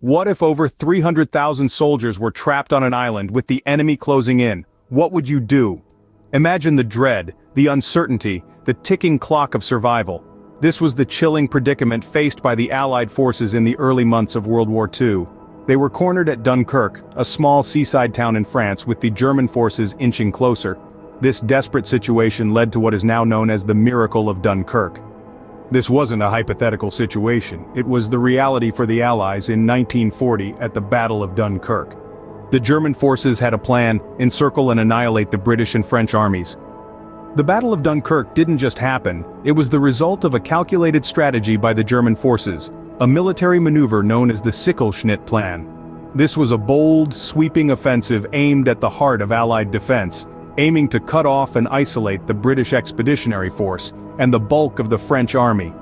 What if over 300,000 soldiers were trapped on an island with the enemy closing in? What would you do? Imagine the dread, the uncertainty, the ticking clock of survival. This was the chilling predicament faced by the Allied forces in the early months of World War II. They were cornered at Dunkirk, a small seaside town in France, with the German forces inching closer. This desperate situation led to what is now known as the Miracle of Dunkirk. This wasn't a hypothetical situation, it was the reality for the Allies in 1940 at the Battle of Dunkirk. The German forces had a plan: encircle and annihilate the British and French armies. The Battle of Dunkirk didn't just happen, it was the result of a calculated strategy by the German forces, a military maneuver known as the Sichelschnitt Plan. This was a bold, sweeping offensive aimed at the heart of Allied defense, aiming to cut off and isolate the British Expeditionary Force and the bulk of the French army.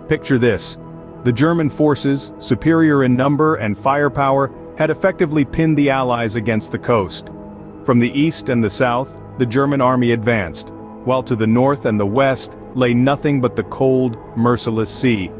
Picture this. The German forces, superior in number and firepower, had effectively pinned the Allies against the coast. From the east and the south, the German army advanced, while to the north and the west lay nothing but the cold, merciless sea.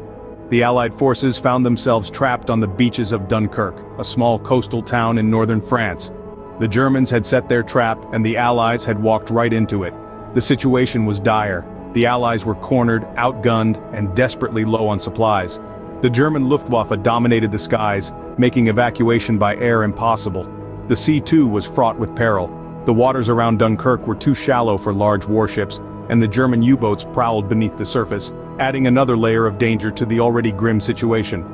The Allied forces found themselves trapped on the beaches of Dunkirk, a small coastal town in northern France. The Germans had set their trap and the Allies had walked right into it. The situation was dire. The Allies were cornered, outgunned, and desperately low on supplies. The German Luftwaffe dominated the skies, making evacuation by air impossible. The sea too was fraught with peril. The waters around Dunkirk were too shallow for large warships, and the German U-boats prowled beneath the surface, adding another layer of danger to the already grim situation.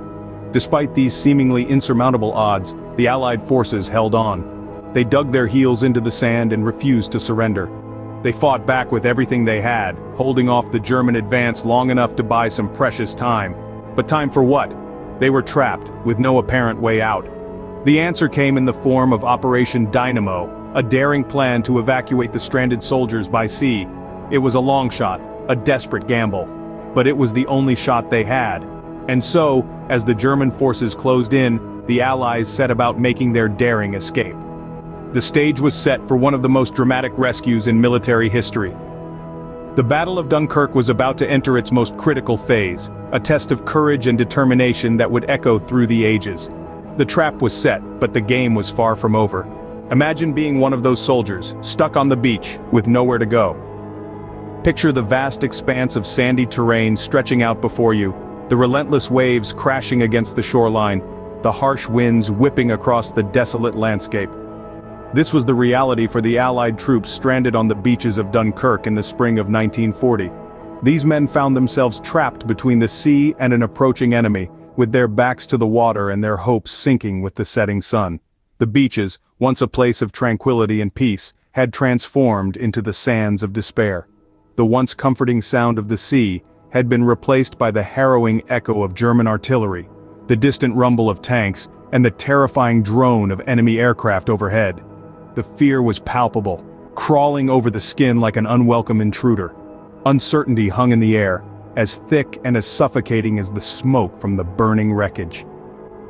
Despite these seemingly insurmountable odds, the Allied forces held on. They dug their heels into the sand and refused to surrender. They fought back with everything they had, holding off the German advance long enough to buy some precious time. But time for what? They were trapped, with no apparent way out. The answer came in the form of Operation Dynamo, a daring plan to evacuate the stranded soldiers by sea. It was a long shot, a desperate gamble. But it was the only shot they had. And so, as the German forces closed in, the Allies set about making their daring escape. The stage was set for one of the most dramatic rescues in military history. The Battle of Dunkirk was about to enter its most critical phase, a test of courage and determination that would echo through the ages. The trap was set, but the game was far from over. Imagine being one of those soldiers, stuck on the beach, with nowhere to go. Picture the vast expanse of sandy terrain stretching out before you, the relentless waves crashing against the shoreline, the harsh winds whipping across the desolate landscape. This was the reality for the Allied troops stranded on the beaches of Dunkirk in the spring of 1940. These men found themselves trapped between the sea and an approaching enemy, with their backs to the water and their hopes sinking with the setting sun. The beaches, once a place of tranquility and peace, had transformed into the sands of despair. The once comforting sound of the sea had been replaced by the harrowing echo of German artillery, the distant rumble of tanks, and the terrifying drone of enemy aircraft overhead. The fear was palpable, crawling over the skin like an unwelcome intruder. Uncertainty hung in the air, as thick and as suffocating as the smoke from the burning wreckage.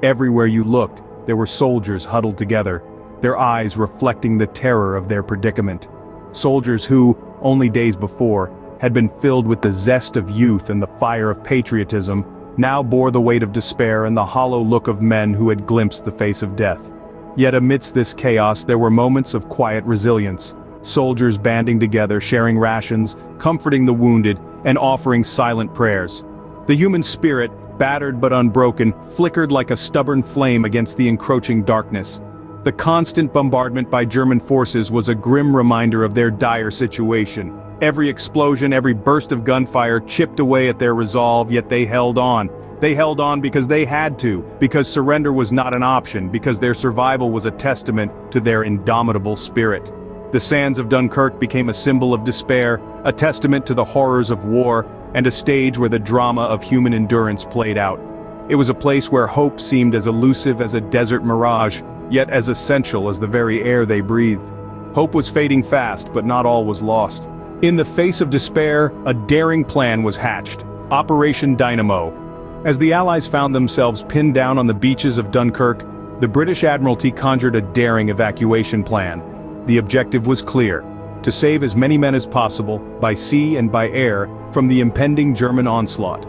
Everywhere you looked, there were soldiers huddled together, their eyes reflecting the terror of their predicament. Soldiers who, only days before, had been filled with the zest of youth and the fire of patriotism, now bore the weight of despair and the hollow look of men who had glimpsed the face of death. Yet amidst this chaos there were moments of quiet resilience. Soldiers banding together, sharing rations, comforting the wounded, and offering silent prayers. The human spirit, battered but unbroken, flickered like a stubborn flame against the encroaching darkness. The constant bombardment by German forces was a grim reminder of their dire situation. Every explosion, every burst of gunfire chipped away at their resolve, yet they held on. They held on because they had to, because surrender was not an option, because their survival was a testament to their indomitable spirit. The sands of Dunkirk became a symbol of despair, a testament to the horrors of war, and a stage where the drama of human endurance played out. It was a place where hope seemed as elusive as a desert mirage, yet as essential as the very air they breathed. Hope was fading fast, but not all was lost. In the face of despair, a daring plan was hatched: Operation Dynamo. As the Allies found themselves pinned down on the beaches of Dunkirk, the British Admiralty conjured a daring evacuation plan. The objective was clear: to save as many men as possible, by sea and by air, from the impending German onslaught.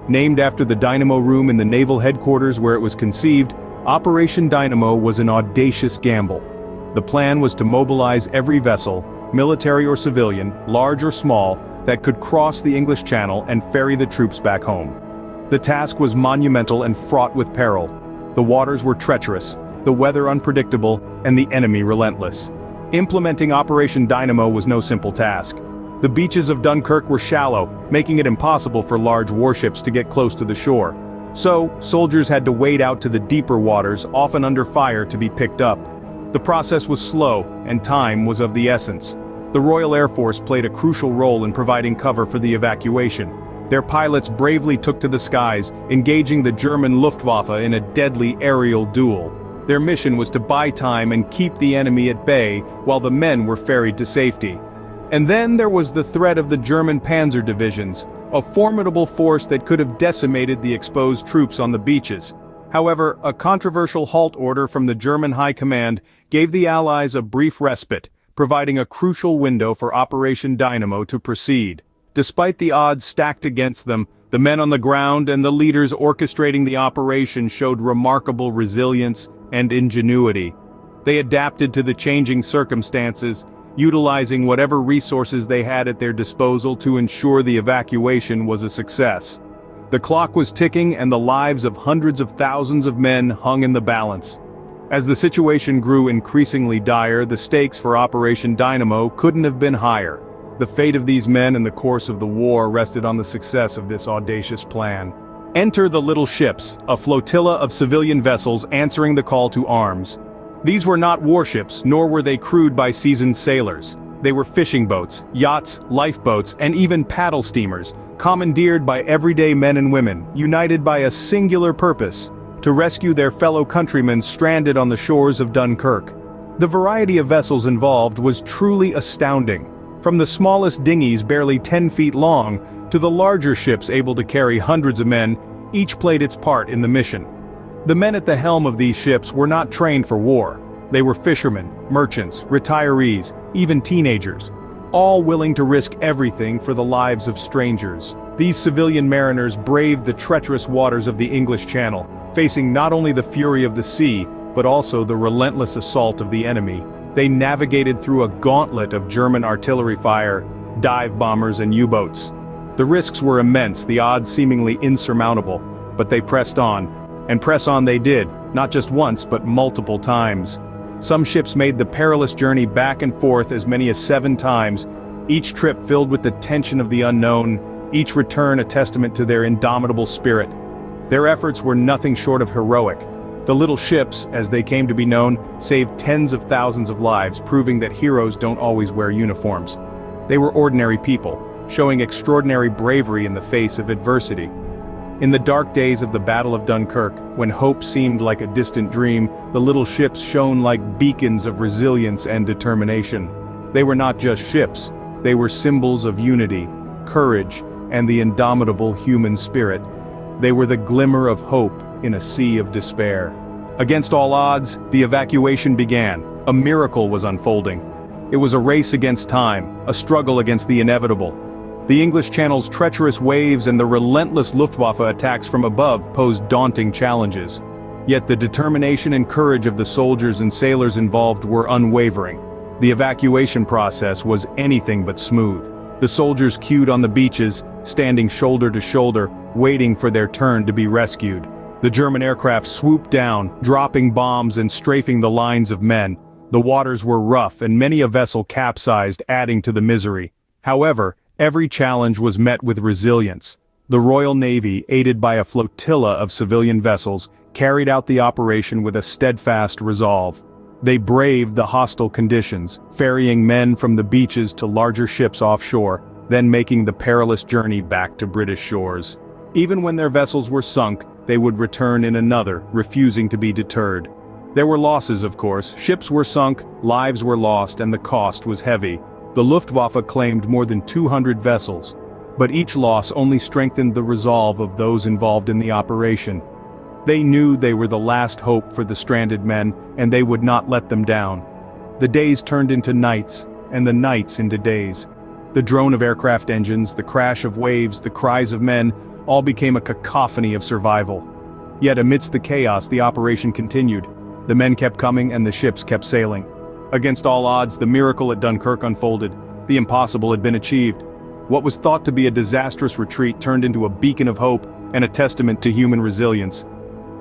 Named after the dynamo room in the naval headquarters where it was conceived, Operation Dynamo was an audacious gamble. The plan was to mobilize every vessel, military or civilian, large or small, that could cross the English Channel and ferry the troops back home. The task was monumental and fraught with peril. The waters were treacherous, the weather unpredictable, and the enemy relentless. Implementing Operation Dynamo was no simple task. The beaches of Dunkirk were shallow, making it impossible for large warships to get close to the shore. So, soldiers had to wade out to the deeper waters, often under fire, to be picked up. The process was slow, and time was of the essence. The Royal Air Force played a crucial role in providing cover for the evacuation. Their pilots bravely took to the skies, engaging the German Luftwaffe in a deadly aerial duel. Their mission was to buy time and keep the enemy at bay, while the men were ferried to safety. And then there was the threat of the German panzer divisions, a formidable force that could have decimated the exposed troops on the beaches. However, a controversial halt order from the German High Command gave the Allies a brief respite, providing a crucial window for Operation Dynamo to proceed. Despite the odds stacked against them, the men on the ground and the leaders orchestrating the operation showed remarkable resilience and ingenuity. They adapted to the changing circumstances, utilizing whatever resources they had at their disposal to ensure the evacuation was a success. The clock was ticking and the lives of hundreds of thousands of men hung in the balance. As the situation grew increasingly dire, the stakes for Operation Dynamo couldn't have been higher. The fate of these men in the course of the war rested on the success of this audacious plan. Enter the little ships, a flotilla of civilian vessels answering the call to arms. These were not warships, nor were they crewed by seasoned sailors. They were fishing boats, yachts, lifeboats, and even paddle steamers, commandeered by everyday men and women, united by a singular purpose: to rescue their fellow countrymen stranded on the shores of Dunkirk. The variety of vessels involved was truly astounding. From the smallest dinghies barely 10 feet long, to the larger ships able to carry hundreds of men, each played its part in the mission. The men at the helm of these ships were not trained for war. They were fishermen, merchants, retirees, even teenagers, all willing to risk everything for the lives of strangers. These civilian mariners braved the treacherous waters of the English Channel, facing not only the fury of the sea, but also the relentless assault of the enemy. They navigated through a gauntlet of German artillery fire, dive bombers and U-boats. The risks were immense, the odds seemingly insurmountable, but they pressed on. And press on they did, not just once but multiple times. Some ships made the perilous journey back and forth as many as 7 times, each trip filled with the tension of the unknown, each return a testament to their indomitable spirit. Their efforts were nothing short of heroic. The little ships, as they came to be known, saved tens of thousands of lives, proving that heroes don't always wear uniforms. They were ordinary people, showing extraordinary bravery in the face of adversity. In the dark days of the Battle of Dunkirk, when hope seemed like a distant dream, the little ships shone like beacons of resilience and determination. They were not just ships, they were symbols of unity, courage, and the indomitable human spirit. They were the glimmer of hope in a sea of despair. Against all odds, the evacuation began. A miracle was unfolding. It was a race against time, a struggle against the inevitable. The English Channel's treacherous waves and the relentless Luftwaffe attacks from above posed daunting challenges. Yet the determination and courage of the soldiers and sailors involved were unwavering. The evacuation process was anything but smooth. The soldiers queued on the beaches, standing shoulder to shoulder, waiting for their turn to be rescued. The German aircraft swooped down, dropping bombs and strafing the lines of men. The waters were rough and many a vessel capsized, adding to the misery. However, every challenge was met with resilience. The Royal Navy, aided by a flotilla of civilian vessels, carried out the operation with a steadfast resolve. They braved the hostile conditions, ferrying men from the beaches to larger ships offshore, then making the perilous journey back to British shores. Even when their vessels were sunk, they would return in another, refusing to be deterred. There were losses, of course. Ships were sunk, lives were lost, and the cost was heavy. The Luftwaffe claimed more than 200 vessels, but each loss only strengthened the resolve of those involved in the operation. They knew they were the last hope for the stranded men, and they would not let them down. The days turned into nights, and the nights into days. The drone of aircraft engines, the crash of waves, the cries of men, all became a cacophony of survival. Yet amidst the chaos, the operation continued. The men kept coming and the ships kept sailing. Against all odds, the miracle at Dunkirk unfolded. The impossible had been achieved. What was thought to be a disastrous retreat turned into a beacon of hope and a testament to human resilience.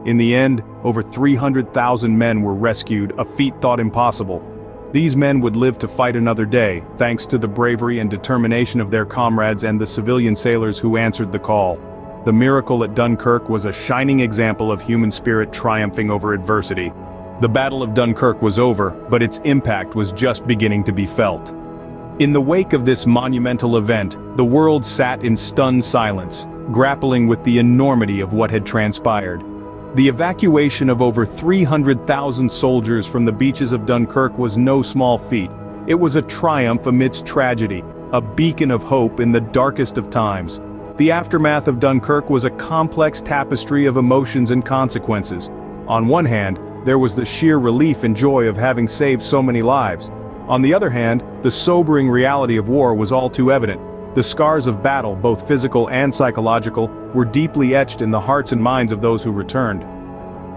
In the end, over 300,000 men were rescued, a feat thought impossible. These men would live to fight another day, thanks to the bravery and determination of their comrades and the civilian sailors who answered the call. The miracle at Dunkirk was a shining example of human spirit triumphing over adversity. The Battle of Dunkirk was over, but its impact was just beginning to be felt. In the wake of this monumental event, the world sat in stunned silence, grappling with the enormity of what had transpired. The evacuation of over 300,000 soldiers from the beaches of Dunkirk was no small feat. It was a triumph amidst tragedy, a beacon of hope in the darkest of times. The aftermath of Dunkirk was a complex tapestry of emotions and consequences. On one hand, there was the sheer relief and joy of having saved so many lives. On the other hand, the sobering reality of war was all too evident. The scars of battle, both physical and psychological, were deeply etched in the hearts and minds of those who returned.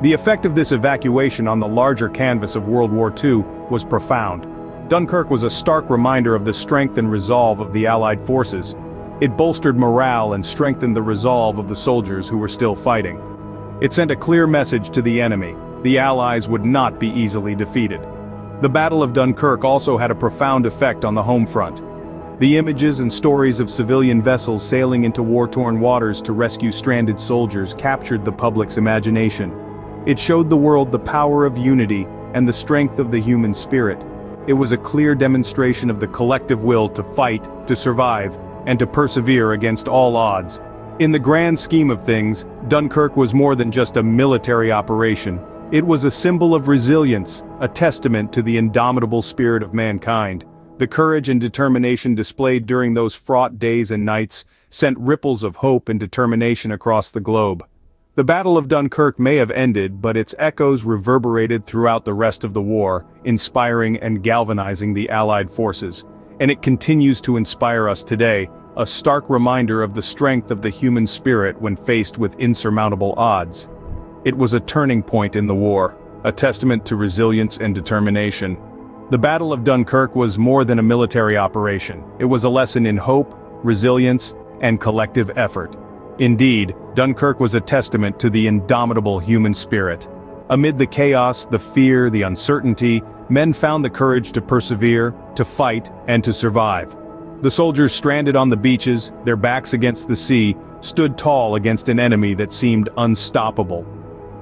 The effect of this evacuation on the larger canvas of World War II was profound. Dunkirk was a stark reminder of the strength and resolve of the Allied forces. It bolstered morale and strengthened the resolve of the soldiers who were still fighting. It sent a clear message to the enemy: the Allies would not be easily defeated. The Battle of Dunkirk also had a profound effect on the home front. The images and stories of civilian vessels sailing into war-torn waters to rescue stranded soldiers captured the public's imagination. It showed the world the power of unity and the strength of the human spirit. It was a clear demonstration of the collective will to fight, to survive, and to persevere against all odds. In the grand scheme of things, Dunkirk was more than just a military operation. It was a symbol of resilience, a testament to the indomitable spirit of mankind. The courage and determination displayed during those fraught days and nights sent ripples of hope and determination across the globe. The Battle of Dunkirk may have ended, but its echoes reverberated throughout the rest of the war, inspiring and galvanizing the Allied forces. And it continues to inspire us today, a stark reminder of the strength of the human spirit when faced with insurmountable odds. It was a turning point in the war, a testament to resilience and determination. The Battle of Dunkirk was more than a military operation. It was a lesson in hope, resilience, and collective effort. Indeed, Dunkirk was a testament to the indomitable human spirit. Amid the chaos, the fear, the uncertainty, men found the courage to persevere, to fight, and to survive. The soldiers stranded on the beaches, their backs against the sea, stood tall against an enemy that seemed unstoppable.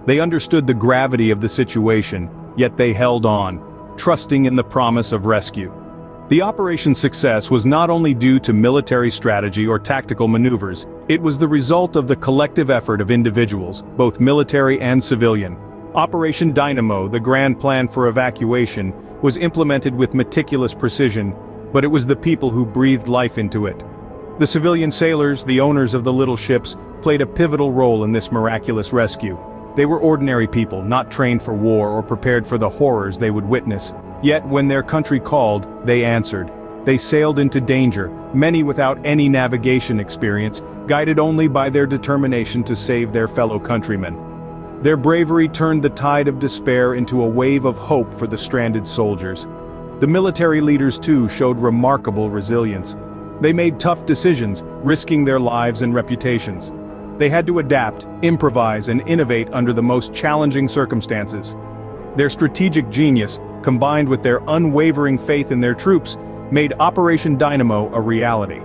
They understood the gravity of the situation, yet they held on, trusting in the promise of rescue. The operation's success was not only due to military strategy or tactical maneuvers, it was the result of the collective effort of individuals, both military and civilian. Operation Dynamo, the grand plan for evacuation, was implemented with meticulous precision, but it was the people who breathed life into it. The civilian sailors, the owners of the little ships, played a pivotal role in this miraculous rescue. They were ordinary people, not trained for war or prepared for the horrors they would witness. Yet when their country called, they answered. They sailed into danger, many without any navigation experience, guided only by their determination to save their fellow countrymen. Their bravery turned the tide of despair into a wave of hope for the stranded soldiers. The military leaders too showed remarkable resilience. They made tough decisions, risking their lives and reputations. They had to adapt, improvise, and innovate under the most challenging circumstances. Their strategic genius, combined with their unwavering faith in their troops, made Operation Dynamo a reality.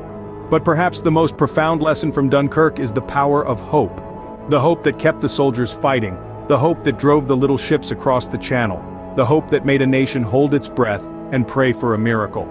But perhaps the most profound lesson from Dunkirk is the power of hope. The hope that kept the soldiers fighting, the hope that drove the little ships across the channel, the hope that made a nation hold its breath and pray for a miracle.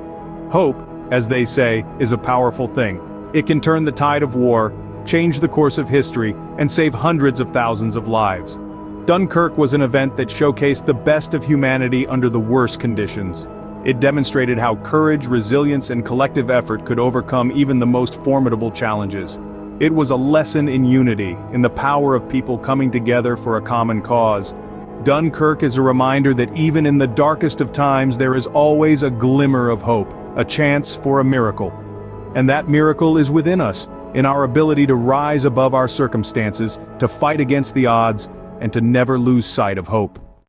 Hope, as they say, is a powerful thing. It can turn the tide of war, change the course of history, and save hundreds of thousands of lives. Dunkirk was an event that showcased the best of humanity under the worst conditions. It demonstrated how courage, resilience, and collective effort could overcome even the most formidable challenges. It was a lesson in unity, in the power of people coming together for a common cause. Dunkirk is a reminder that even in the darkest of times there is always a glimmer of hope, a chance for a miracle. And that miracle is within us, in our ability to rise above our circumstances, to fight against the odds, and to never lose sight of hope.